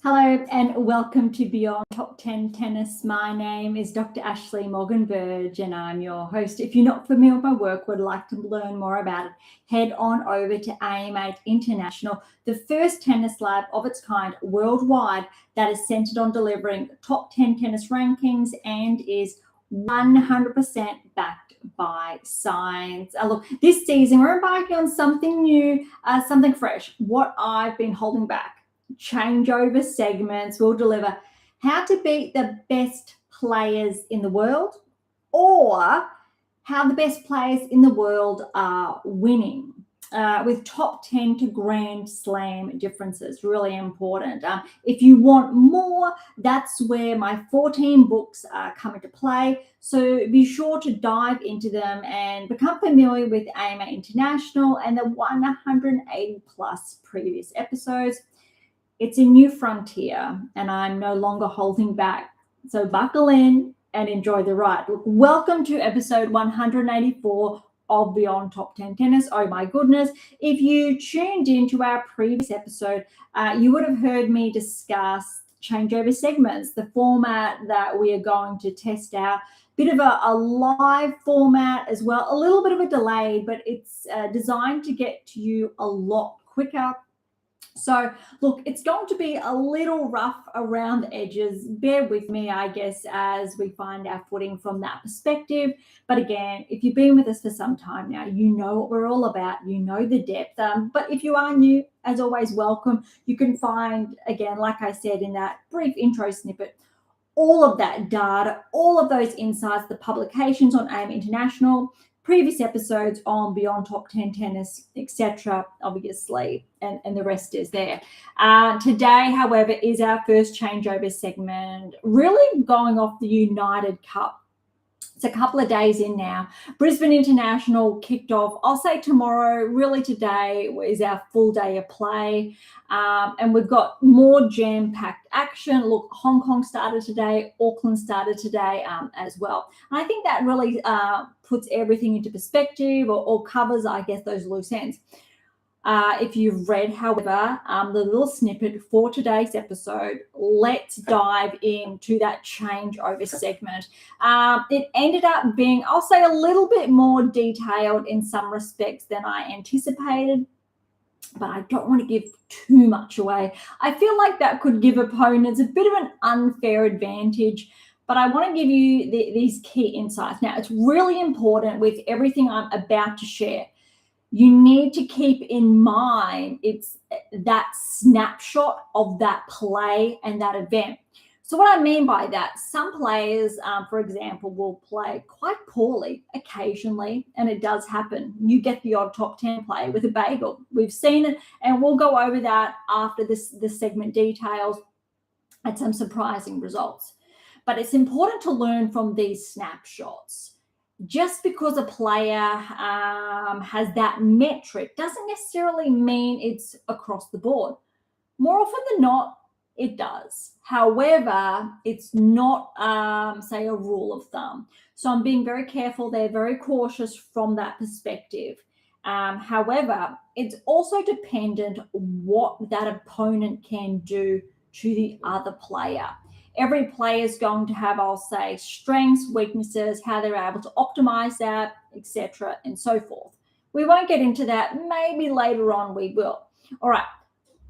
Hello and welcome to Beyond Top 10 Tennis. My name is Dr. Ashley Berge and I'm your host. If you're not familiar with my work, would like to learn more about it, head on over to AM8 International, the first tennis lab of its kind worldwide that is centered on delivering top 10 tennis rankings and is 100% backed by science. Look, this season we're embarking on something new, something fresh, what I've been holding back. Changeover segments will deliver how to beat the best players in the world or how the best players in the world are winning with top 10 to Grand Slam differences. Really important. If you want more, that's where my 14 books come into play. So be sure to dive into them and become familiar with AM8 International and the 180 plus previous episodes. It's a new frontier and I'm no longer holding back. So buckle in and enjoy the ride. Welcome to episode 184 of Beyond Top 10 Tennis. Oh my goodness. If you tuned into our previous episode, you would have heard me discuss changeover segments, the format that we are going to test out. Bit of a live format as well, a little bit of a delay, but it's designed to get to you a lot quicker. So look, it's going to be a little rough around the edges. Bear with me, I guess, as we find our footing from that perspective. But again, if you've been with us for some time now, you know what we're all about. You know the depth. But if you are new, as always, welcome. You can find, again, like I said in that brief intro snippet, all of that data, all of those insights, the publications on AM International, previous episodes on Beyond Top 10 Tennis, etc., obviously, and the rest is there. Today, however, is our first changeover segment, really going off the United Cup. It's a couple of days in now. Brisbane International kicked off, I'll say tomorrow, really today is our full day of play. And we've got more jam-packed action. Look, Hong Kong started today, Auckland started today as well. And I think that really puts everything into perspective or covers, I guess, those loose ends. If you've read, however, the little snippet for today's episode, let's dive into that changeover segment. It ended up being, I'll say, a little bit more detailed in some respects than I anticipated, but I don't want to give too much away. I feel like that could give opponents a bit of an unfair advantage, but I want to give you these key insights. Now, it's really important with everything I'm about to share. You need to keep in mind it's that snapshot of that play and that event. So what I mean by that, some players, for example, will play quite poorly occasionally, and it does happen. You get the odd top 10 play with a bagel. We've seen it, and we'll go over that after this segment details and some surprising results. But it's important to learn from these snapshots. Just because a player has that metric doesn't necessarily mean it's across the board. More often than not, it does. However, it's not, say, a rule of thumb. So I'm being very careful. They're very cautious from that perspective. However, it's also dependent what that opponent can do to the other player. Every player is going to have, I'll say, strengths, weaknesses, how they're able to optimize that, etc., and so forth. We won't get into that. Maybe later on we will. All right,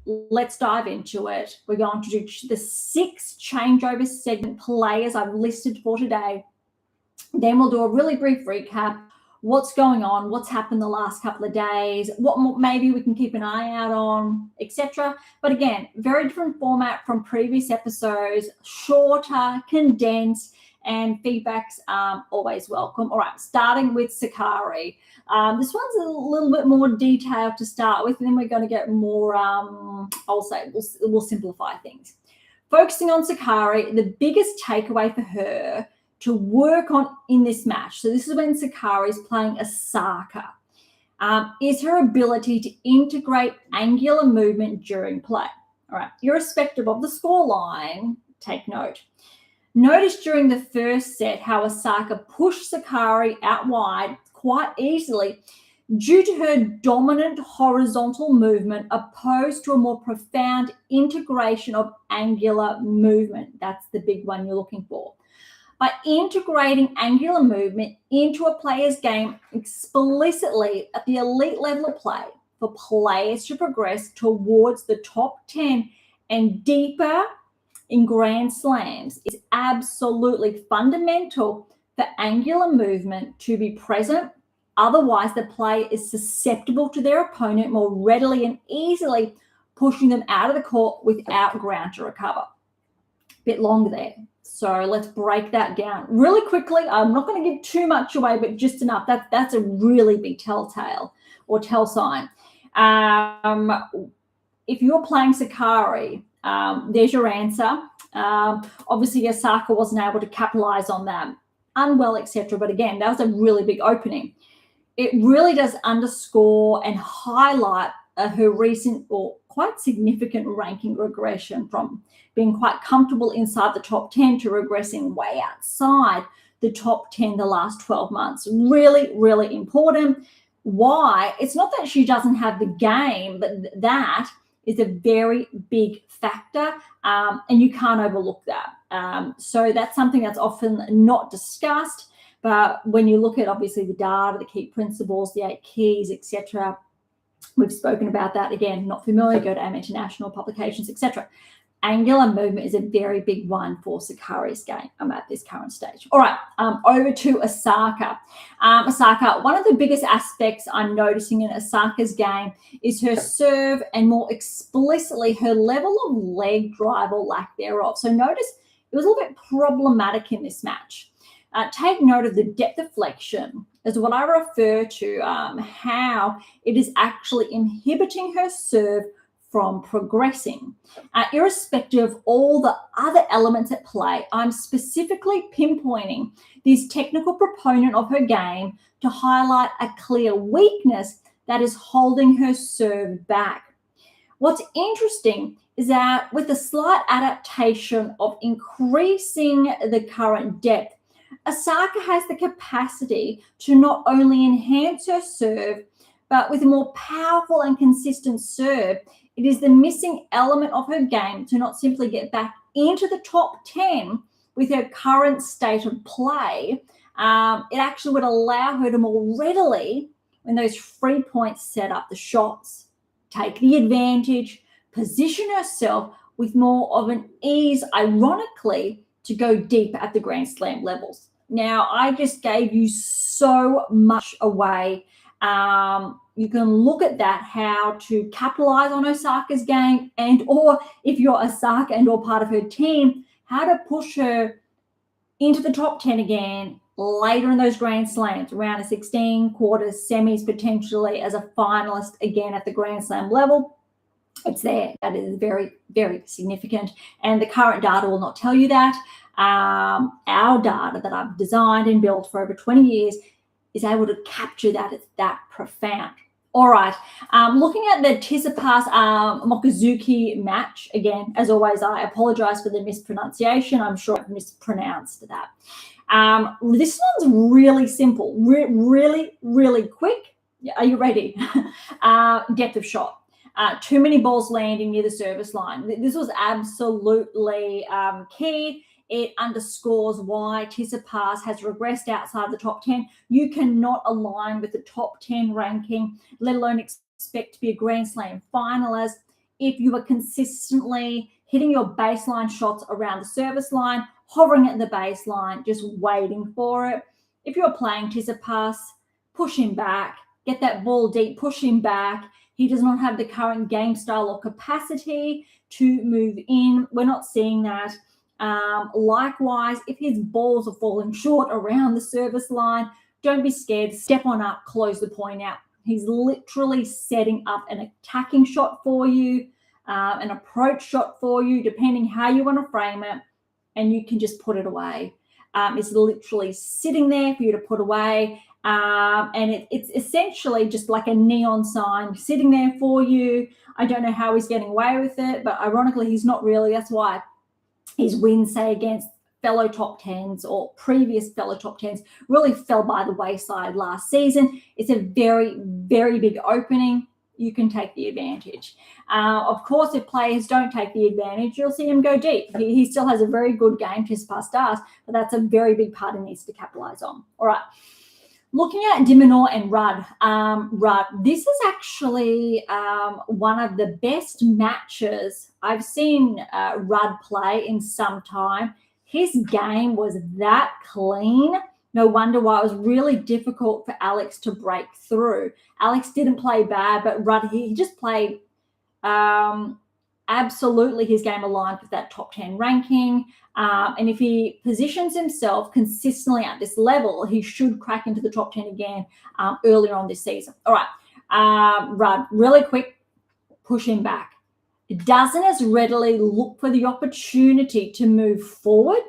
let's dive into it. We're going to do the 6 changeover segment players I've listed for today. Then we'll do a really brief recap. What's going on, what's happened the last couple of days, what maybe we can keep an eye out on, etc. But again, very different format from previous episodes, shorter, condensed, and feedback's always welcome. All right, starting with Sakkari. This one's a little bit more detailed to start with, and then we're going to get more, I'll say, we'll simplify things. Focusing on Sakkari, the biggest takeaway for her to work on in this match, so this is when Sakkari is playing Osaka, is her ability to integrate angular movement during play. All right, irrespective of the scoreline, take note. Notice during the first set how Osaka pushed Sakkari out wide quite easily. due to her dominant horizontal movement opposed to a more profound integration of angular movement. That's the big one you're looking for. By integrating angular movement into a player's game explicitly at the elite level of play, for players to progress towards the top 10 and deeper in Grand Slams is absolutely fundamental for angular movement to be present. Otherwise, the player is susceptible to their opponent more readily and easily, pushing them out of the court without ground to recover. Bit long there. So let's break that down really quickly. I'm not going to give too much away, but just enough. That's a really big telltale or tell sign. If you're playing Sakkari, there's your answer. Obviously, Osaka wasn't able to capitalize on that. Unwell, etc. But again, that was a really big opening. It really does underscore and highlight her recent or quite significant ranking regression from being quite comfortable inside the top 10 to regressing way outside the top 10 the last 12 months. Really, really important. Why? It's not that she doesn't have the game, but that is a very big factor, and you can't overlook that. So that's something that's often not discussed, but when you look at obviously the data, the key principles, the 8 keys, etc., we've spoken about that. Again, not familiar, go to AM8 International publications, etc. Angular movement is a very big one for Sakkari's game at this current stage. All right, over to Osaka. Osaka, one of the biggest aspects I'm noticing in Osaka's game is her serve and more explicitly her level of leg drive or lack thereof. So notice it was a little bit problematic in this match. Take note of the depth of flexion as what I refer to how it is actually inhibiting her serve from progressing. Irrespective of all the other elements at play, I'm specifically pinpointing this technical proponent of her game to highlight a clear weakness that is holding her serve back. What's interesting is that with a slight adaptation of increasing the current depth, Osaka has the capacity to not only enhance her serve, but with a more powerful and consistent serve, it is the missing element of her game to not simply get back into the top 10 with her current state of play. It actually would allow her to more readily, when those free points set up the shots, take the advantage, position herself with more of an ease, ironically, to go deep at the Grand Slam levels. Now, I just gave you so much away. You can look at that, how to capitalize on Osaka's game, and or if you're Osaka and or part of her team, how to push her into the top 10 again later in those Grand Slams, round of 16, quarters, semis, potentially as a finalist again at the Grand Slam level. It's there. That is very, very significant. And the current data will not tell you that. Our data that I've designed and built for over 20 years is able to capture that. It's that profound. All right. Looking at the Tsitsipas Mokuzuki match, again, as always, I apologize for the mispronunciation. I'm sure I've mispronounced that. This one's really simple, really, really quick. Are you ready? Depth of shot. Too many balls landing near the service line. This was absolutely key. It underscores why Tsitsipas has regressed outside the top 10. You cannot align with the top 10 ranking, let alone expect to be a Grand Slam finalist if you are consistently hitting your baseline shots around the service line, hovering at the baseline, just waiting for it. If you're playing Tsitsipas, push him back, get that ball deep, push him back. He does not have the current game style or capacity to move in. We're not seeing that. Likewise, if his balls are falling short around the service line, don't be scared. Step on up, close the point out. He's literally setting up an attacking shot for you, an approach shot for you, depending how you want to frame it, and you can just put it away. It's literally sitting there for you to put away. And it's essentially just like a neon sign sitting there for you. I don't know how he's getting away with it, but ironically, he's not really. That's why his wins, say, against fellow top 10s or previous fellow top 10s really fell by the wayside last season. It's a very, very big opening. You can take the advantage. Of course, if players don't take the advantage, you'll see him go deep. He still has a very good game, Tsitsipas does, but that's a very big part he needs to capitalize on. All right. Looking at Minaur and Ruud, this is actually one of the best matches I've seen Ruud play in some time. His game was that clean. No wonder why it was really difficult for Alex to break through. Alex didn't play bad, but Ruud, he just played absolutely his game aligned with that top 10 ranking. And if he positions himself consistently at this level, he should crack into the top 10 again earlier on this season. All right, Ruud, really quick, push him back. It doesn't as readily look for the opportunity to move forward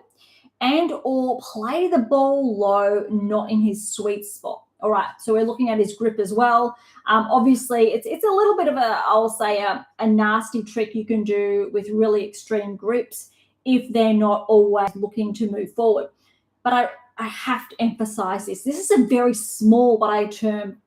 and or play the ball low, not in his sweet spot. All right, so we're looking at his grip as well. Obviously, it's a little bit of I'll say a nasty trick you can do with really extreme grips if they're not always looking to move forward. But I have to emphasize this. This is a very small, what I term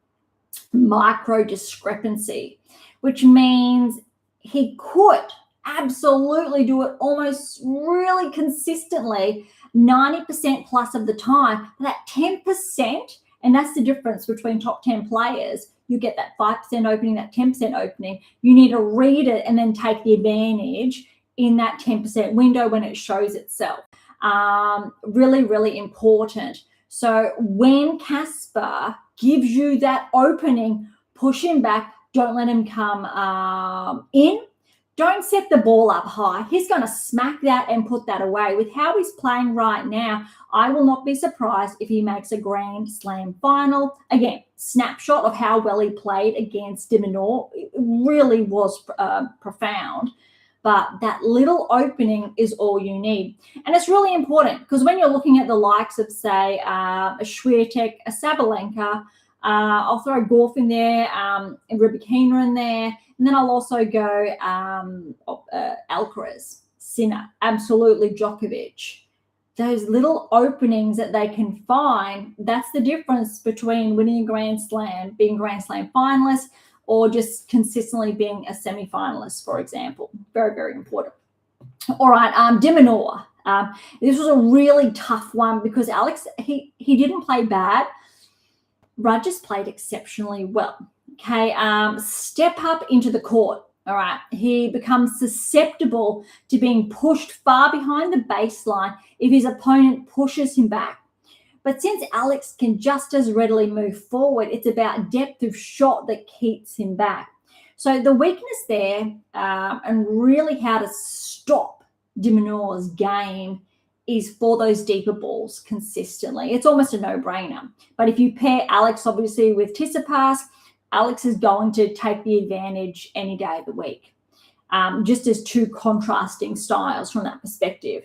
micro discrepancy, which means he could absolutely do it almost really consistently 90% plus of the time. That 10%, and that's the difference between top 10 players. You get that 5% opening, that 10% opening. You need to read it and then take the advantage in that 10% window when it shows itself. Really, really important. So when Casper gives you that opening, push him back. Don't let him come in. Don't set the ball up high. He's going to smack that and put that away. With how he's playing right now, I will not be surprised if he makes a Grand Slam final. Again, snapshot of how well he played against Minaur. It really was profound. But that little opening is all you need. And it's really important because when you're looking at the likes of, say, a Swiatek, a Sabalenka, I'll throw Gorf in there, and Rybakina in there, and then I'll also go Alcaraz, Sinner, absolutely Djokovic. Those little openings that they can find, that's the difference between winning a Grand Slam, being Grand Slam finalist, or just consistently being a semi-finalist, for example. Very, very important. All right, Minaur. This was a really tough one because Alex, he didn't play bad. Ruud just played exceptionally well. Okay, step up into the court. All right, he becomes susceptible to being pushed far behind the baseline if his opponent pushes him back. But since Alex can just as readily move forward, it's about depth of shot that keeps him back. So the weakness there and really how to stop Minaur's game is for those deeper balls consistently. It's almost a no-brainer. But if you pair Alex, obviously, with Tsitsipas, Alex is going to take the advantage any day of the week, just as two contrasting styles from that perspective.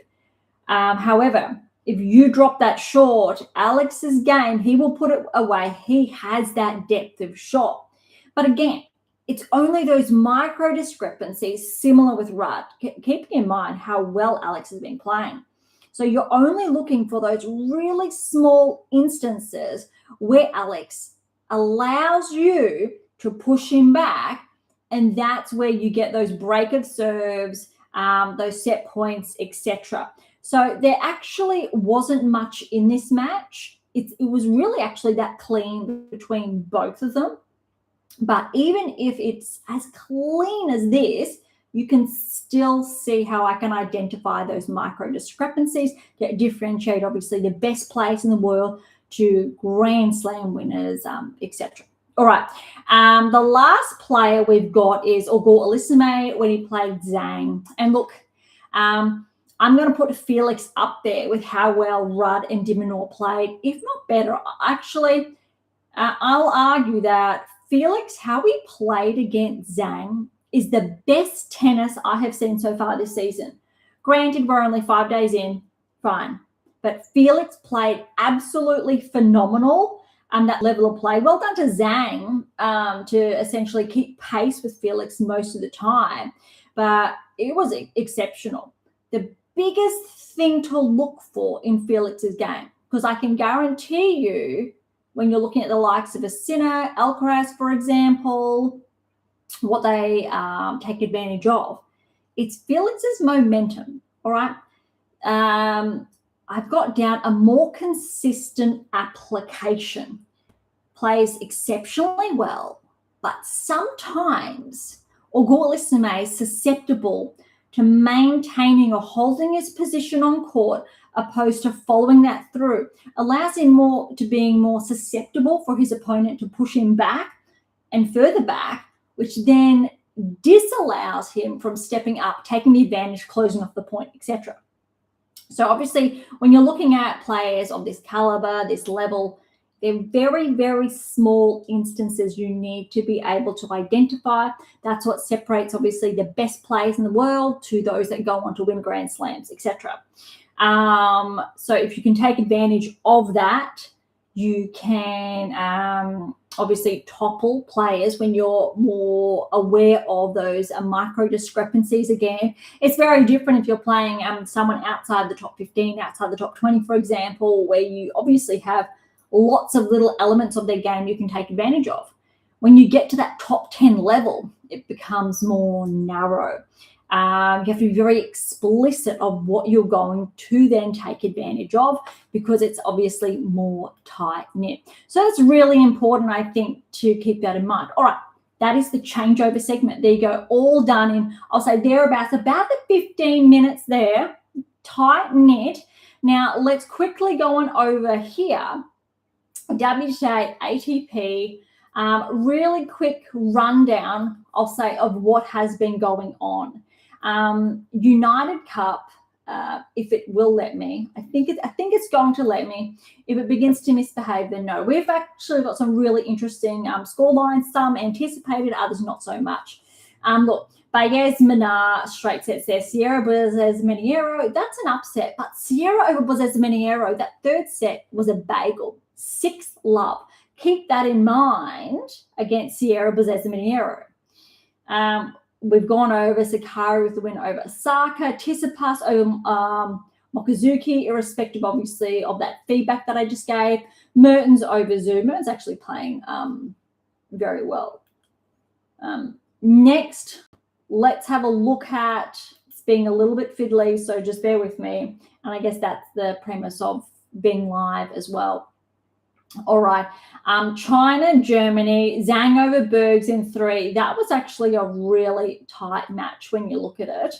However, if you drop that short, Alex's game, he will put it away. He has that depth of shot. But again, it's only those micro discrepancies similar with Ruud, keeping in mind how well Alex has been playing. So you're only looking for those really small instances where Alex allows you to push him back, and that's where you get those break of serves, those set points, etc. So there actually wasn't much in this match. It was really actually that clean between both of them. But even if it's as clean as this, you can still see how I can identify those micro discrepancies that differentiate, obviously, the best players in the world to Grand Slam winners, etc. All right. The last player we've got is Auger-Alliassime when he played Zhang. And look, I'm going to put Felix up there with how well Ruud and Minaur played, if not better. Actually, I'll argue that Felix, how he played against Zhang, is the best tennis I have seen so far this season. Granted, we're only 5 days in, fine. But Felix played absolutely phenomenal that level of play. Well done to Zhang to essentially keep pace with Felix most of the time. But it was exceptional. The biggest thing to look for in Felix's game, because I can guarantee you when you're looking at the likes of a Sinner, Alcaraz, for example, what they take advantage of, it's Felix's momentum, all right? I've got down a more consistent application. Plays exceptionally well, but sometimes Auger-Alliassime is susceptible to maintaining or holding his position on court opposed to following that through. Allows him to being more susceptible for his opponent to push him back and further back, which then disallows him from stepping up, taking the advantage, closing off the point, etc. So obviously, when you're looking at players of this caliber, this level, they're very, very small instances you need to be able to identify. That's what separates, obviously, the best players in the world to those that go on to win Grand Slams, etc. So if you can take advantage of that, you can obviously topple players when you're more aware of those micro discrepancies. Again, it's very different if you're playing someone outside the top 15, outside the top 20, for example, where you obviously have lots of little elements of their game you can take advantage of. When you get to that top 10 level, it becomes more narrow. You have to be very explicit of what you're going to then take advantage of, because it's obviously more tight-knit. So that's really important, I think, to keep that in mind. All right, that is the changeover segment. There you go, all done in, I'll say thereabouts, about the 15 minutes there, tight-knit. Now, let's quickly go on over here. WTA, ATP, really quick rundown, I'll say, of what has been going on. United Cup, if it will let me, I think it's going to let me. If it begins to misbehave, then no. We've actually got some really interesting score lines, some anticipated, others not so much. Look, Baez, Minaur, straight sets there. Sierra, Bozes, Minaur, that's an upset. But Sierra over Bozes, Minaur, that third set was a bagel. 6-love. Keep that in mind against Sierra, Bozes, Minaur. We've gone over Sakkari with the win over Osaka, Tsitsipas over Mokuzuki, irrespective, obviously, of that feedback that I just gave. Mertens over Zhu. Mertens actually playing very well. Next, let's have a look at, it's being a little bit fiddly, so just bear with me. And I guess that's the premise of being live as well. All right, China, Germany, Zhang over Bergs in 3. That was actually a really tight match when you look at it.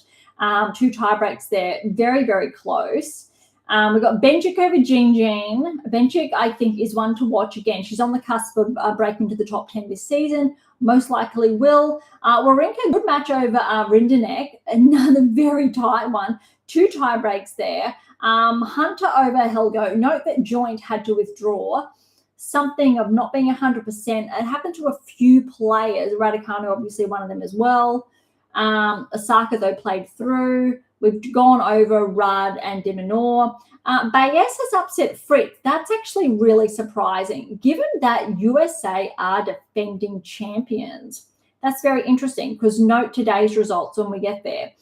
2 tie breaks there, very, very close. We've got Bencic over Jean. Bencic, I think, is one to watch again. She's on the cusp of breaking to the top 10 this season. Most likely will. Wawrinka, good match over Rinderknech. Another very tight one. 2 tie breaks there. Hunter over Helgo. Note that Joint had to withdraw. Something of not being 100%. It happened to a few players. Raducanu, obviously, one of them as well. Osaka, though, played through. We've gone over Ruud and Minaur. Baez has upset Fritz. That's actually really surprising, given that USA are defending champions. That's very interesting, because note today's results when we get there.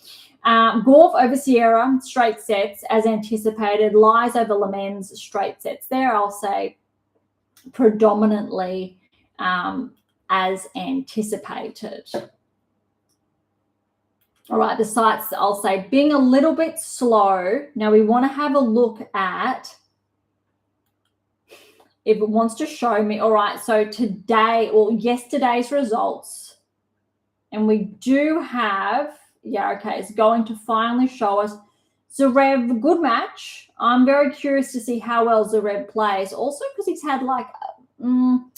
Gorf over Sierra, straight sets, as anticipated. Lies over Lemens, straight sets there. I'll say predominantly as anticipated. All right, the sites, I'll say, being a little bit slow. Now, we want to have a look at if it wants to show me. All right, so today or yesterday's results, and we do have, yeah, okay, it's going to finally show us Zverev, good match. I'm very curious to see how well Zverev plays. Also, because he's had like, I'm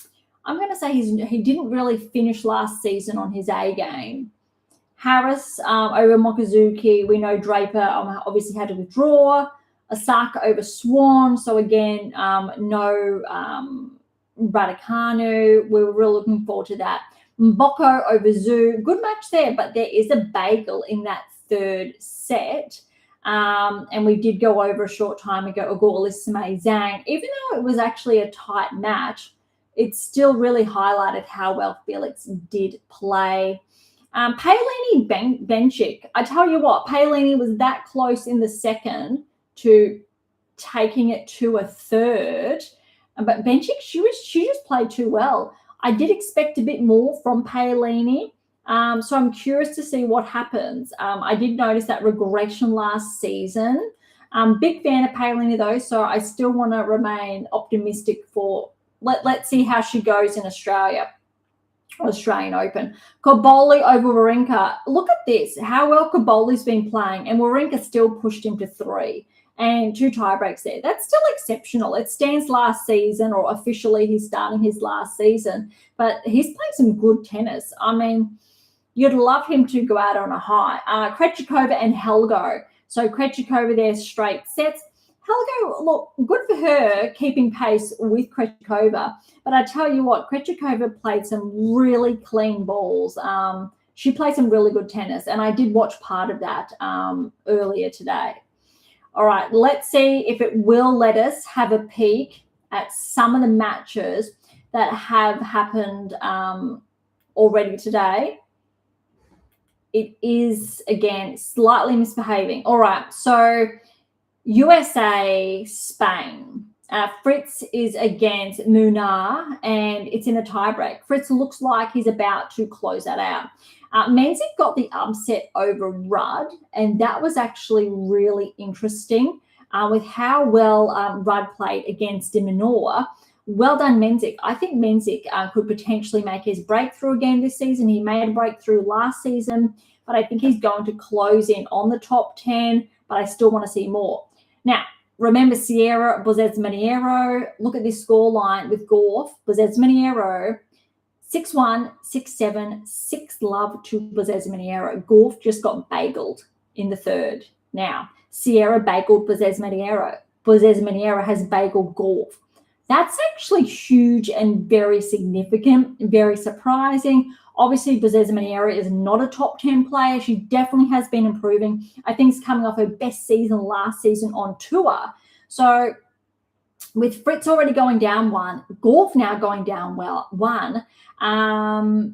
going to say he didn't really finish last season on his A game. Harris over Mokuzuki. We know Draper obviously had to withdraw. Osaka over Swan. So again, no Raducanu. We were really looking forward to that. Mboko over Zhu. Good match there, but there is a bagel in that third set. And we did go over a short time ago, Auger-Alliassime, Zhang. Even though it was actually a tight match, it still really highlighted how well Felix did play. Paolini Bencic. I tell you what, Paolini was that close in the second to taking it to a third. But Bencic, she just played too well. I did expect a bit more from Paolini. So I'm curious to see what happens. I did notice that regression last season. Big fan of Paolini though, so I still want to remain optimistic for. Let's see how she goes in Australia. Australian Open. Koboli over Wawrinka. Look at this, how well Koboli's been playing, and Wawrinka still pushed him to 3 and 2 tie breaks there. That's still exceptional. It stands last season, or officially he's starting his last season, but he's playing some good tennis. I mean, you'd love him to go out on a high. Krejcikova and Helgo. So Krejcikova there, straight sets. Helgo, look, good for her keeping pace with Krejcikova. But I tell you what, Krejcikova played some really clean balls. She played some really good tennis, and I did watch part of that earlier today. All right, let's see if it will let us have a peek at some of the matches that have happened already today. It is, again, slightly misbehaving. All right, so USA, Spain. Fritz is against Minaur, and it's in a tiebreak. Fritz looks like he's about to close that out. Menzies got the upset over Ruud, and that was actually really interesting with how well Ruud played against Minaur. Well done, Menzies. I think Menzies could potentially make his breakthrough again this season. He made a breakthrough last season, but I think he's going to close in on the top 10, but I still want to see more. Now, remember Sierra Bozes-Maniero. Look at this scoreline with Gauff. Bozes-Maniero, 6-1, 6-7, 6-love to Bozes-Maniero. Gauff just got bageled in the third. Now, Sierra bageled Bozes-Maniero. Bozes-Maniero has bageled Gauff. That's actually huge and very significant, very surprising. Obviously, Bozes-Maniero is not a top 10 player. She definitely has been improving. I think it's coming off her best season last season on tour. So with Fritz already going down 1, Gauff now going down 1.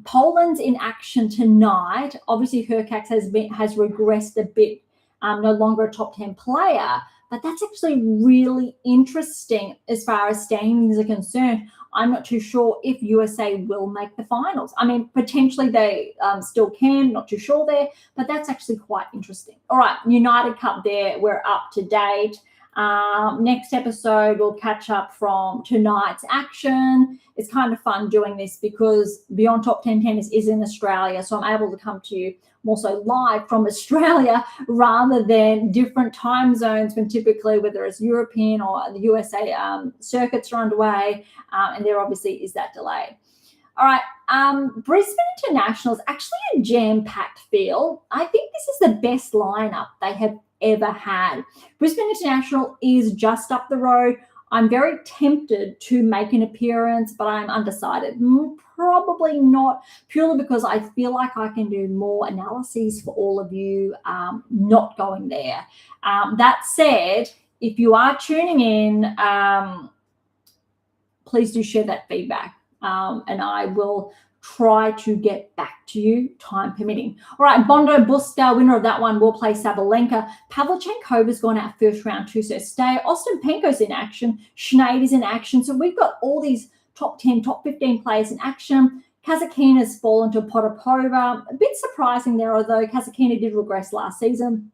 Poland's in action tonight. Obviously, Hurkacz has regressed a bit, no longer a top 10 player. But that's actually really interesting as far as standings are concerned. I'm not too sure if USA will make the finals. I mean, potentially they still can, not too sure there, but that's actually quite interesting. All right, United Cup there, we're up to date. Next episode, we'll catch up from tonight's action. It's kind of fun doing this because Beyond Top 10 Tennis is in Australia, so I'm able to come to you more so live from Australia rather than different time zones when typically, whether it's European or the USA circuits are underway, and there obviously is that delay. All right, Brisbane International is actually a jam-packed field. I think this is the best lineup they have ever had. Brisbane International is just up the road. I'm very tempted to make an appearance, but I'm undecided. Probably not, purely because I feel like I can do more analyses for all of you not going there. That said, if you are tuning in, please do share that feedback, and I will try to get back to you, time permitting. All right, Bondo Buska, winner of that one, will play Sabalenka. Pavlyuchenkova's gone out first round 2 sets today. Ostapenko's in action. Schneider's in action. So we've got all these top 10, top 15 players in action. Kasatkina's fallen to Potapova. A bit surprising there, although Kasatkina did regress last season.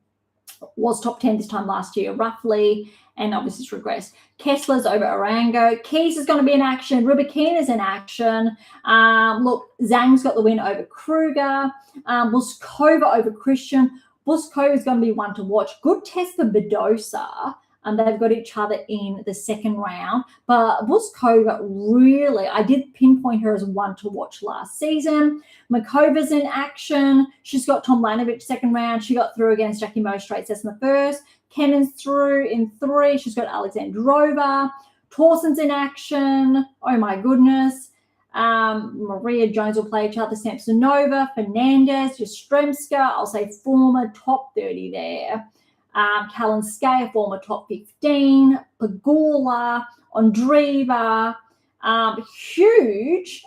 Was top 10 this time last year, roughly, and obviously it's regressed. Kessler's over Arango. Keys is going to be in action. Rybakina's in action. Look, Zhang's got the win over Kruger. Buskova over Christian. Buskova is going to be one to watch. Good test for Badosa. They've got each other in the second round. But Buskova really, I did pinpoint her as one to watch last season. Makova's in action. She's got Tomljanovic second round. She got through against Jackie Mo straight sets in the first. Kennan's through in 3. She's got Alexandrova. Towson's in action. Oh, my goodness. Maria Jones will play each other. Samsonova, Fernandez, Jastrzemska. I'll say former top 30 there. Kalinskaya, former top 15, Pagula, Andreeva, huge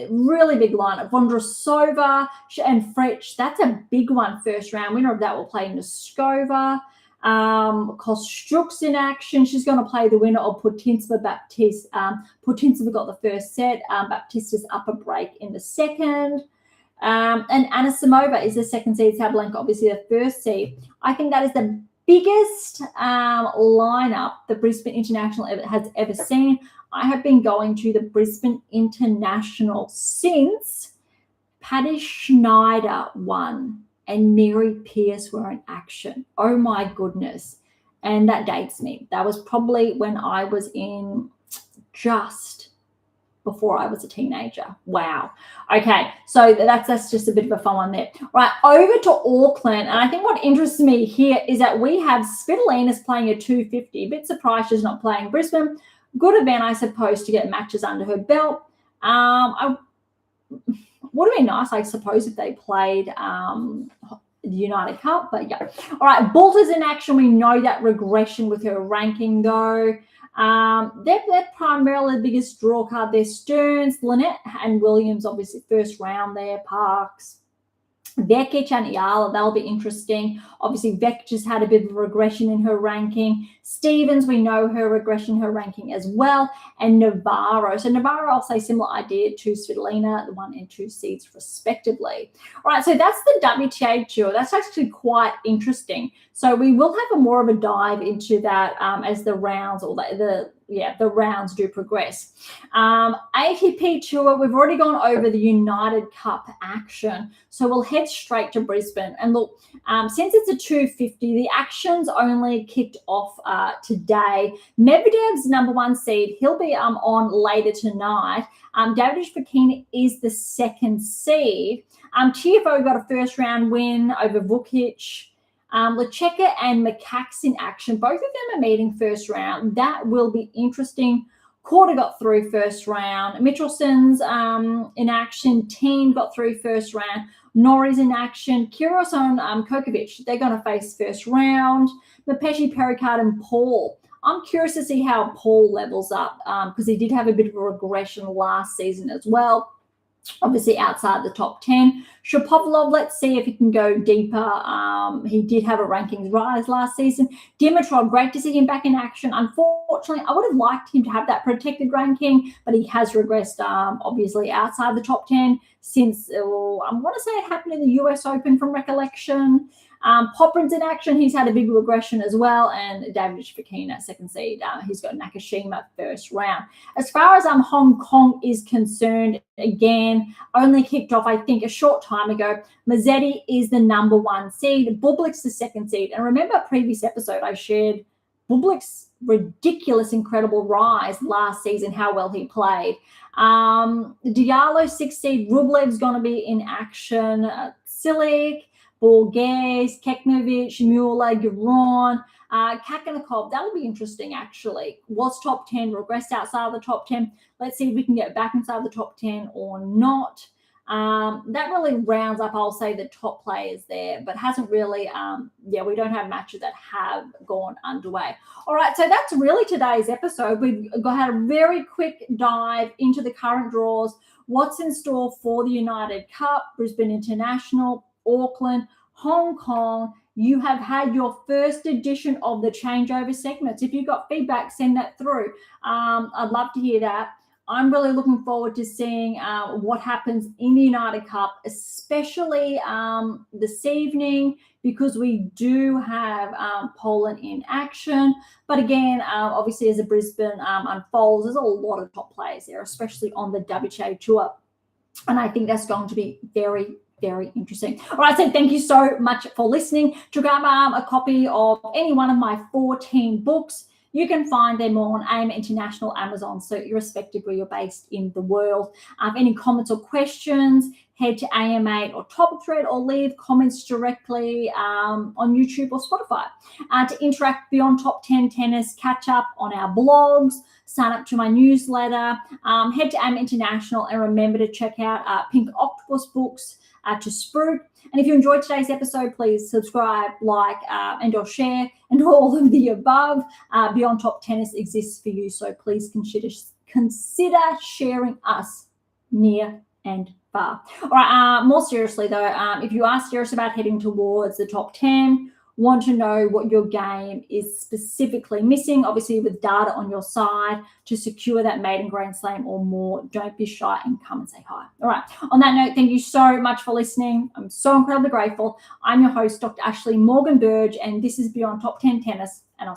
really big lineup. Vondrasova and Fretch, that's a big one. First round winner of that will play Noskova. Kostruk's in action. She's going to play the winner of Putintseva Baptiste. Putintseva got the first set. Baptiste's upper break in the second. And Anisimova is the second seed. Sabalenka, obviously the first seed. I think that is the biggest lineup the Brisbane International has ever seen. I have been going to the Brisbane International since Patty Schneider won and Mary Pierce were in action. Oh my goodness. And that dates me. That was probably when I was in just before I was a teenager. Wow. Okay, so that's just a bit of a fun one there. All right, over to Auckland. And I think what interests me here is that we have Svitolina's playing a 250. A bit surprised she's not playing Brisbane. Good event, I suppose, to get matches under her belt. Would have been nice, I suppose, if they played the United Cup, but yeah. All right, Boulter's in action. We know that regression with her ranking, though. They're primarily the biggest draw card. They're Stearns, Lynette, and Williams, obviously, first round there, Parks. Vekic and Iala, that'll be interesting. Obviously, Vek just had a bit of a regression in her ranking. Stevens, we know her regression, her ranking as well. And Navarro. So Navarro, I'll say similar idea to Svitolina, the 1 and 2 seeds respectively. All right, so that's the WTA Tour. That's actually quite interesting. So we will have more of a dive into that as the rounds or the rounds do progress. ATP Tour, we've already gone over the United Cup action. So we'll head straight to Brisbane. And look, since it's a 250, the action's only kicked off today. Medvedev's number 1 seed. He'll be on later tonight. Davidovich Fokina is the 2nd seed. Tiafoe got a first round win over Vukic. Lecheka and Macax in action. Both of them are meeting first round. That will be interesting. Korda got through first round. Michelson's in action. Teen got through first round. Norrie's in action. Kyrgios and Kokovic, they're going to face first round. Mapeshi, Pericard, and Paul. I'm curious to see how Paul levels up because he did have a bit of a regression last season as well. Obviously outside the top 10. Shapovalov, let's see if he can go deeper. He did have a rankings rise last season. Dimitrov, great to see him back in action. Unfortunately, I would have liked him to have that protected ranking, but he has regressed obviously outside the top 10 since, I want to say it happened in the US Open from recollection. Poprin's in action. He's had a big regression as well. And Davidovich Fokina, 2nd seed. He's got Nakashima first round. As far as Hong Kong is concerned, again, only kicked off, I think, a short time ago. Mazzetti is the number 1 seed. Bublik's the 2nd seed. And remember a previous episode I shared Bublik's ridiculous, incredible rise last season, how well he played. Diallo, 6th seed. Rublev's going to be in action. Silic, Borges, Keknovic, Mueller, Giron, Kakanakov. That'll be interesting, actually. Was top 10, regressed outside of the top 10. Let's see if we can get back inside the top 10 or not. That really rounds up, I'll say, the top players there, but hasn't really, we don't have matches that have gone underway. All right, so that's really today's episode. We've had a very quick dive into the current draws, what's in store for the United Cup, Brisbane International, Auckland, Hong Kong. You have had your first edition of the changeover segments. If you've got feedback, send that through. I'd love to hear that. I'm really looking forward to seeing what happens in the United Cup, especially this evening, because we do have Poland in action. But again, obviously, as the Brisbane unfolds, there's a lot of top players there, especially on the WTA Tour. And I think that's going to be very, very interesting. All right, so thank you so much for listening. To grab a copy of any one of my 14 books, you can find them on AM8 International, Amazon, so irrespective where you're based in the world. Any comments or questions, head to AM8 or Top Thread or leave comments directly on YouTube or Spotify. To interact beyond Top 10 Tennis, catch up on our blogs, sign up to my newsletter, head to AM8 International, and remember to check out Pink Octopus books to Spruik. And if you enjoyed today's episode, please subscribe, like, and or share, and all of the above. Beyond Top Tennis exists for you, so please consider sharing us near and far. All right, more seriously though, if you are serious about heading towards the top 10, want to know what your game is specifically missing, obviously with data on your side to secure that maiden Grand Slam or more, don't be shy and come and say hi. All right, on that note, thank you so much for listening. I'm so incredibly grateful. I'm your host, Dr. Ashley Morgan Berge, and this is Beyond Top 10 Tennis, and I'll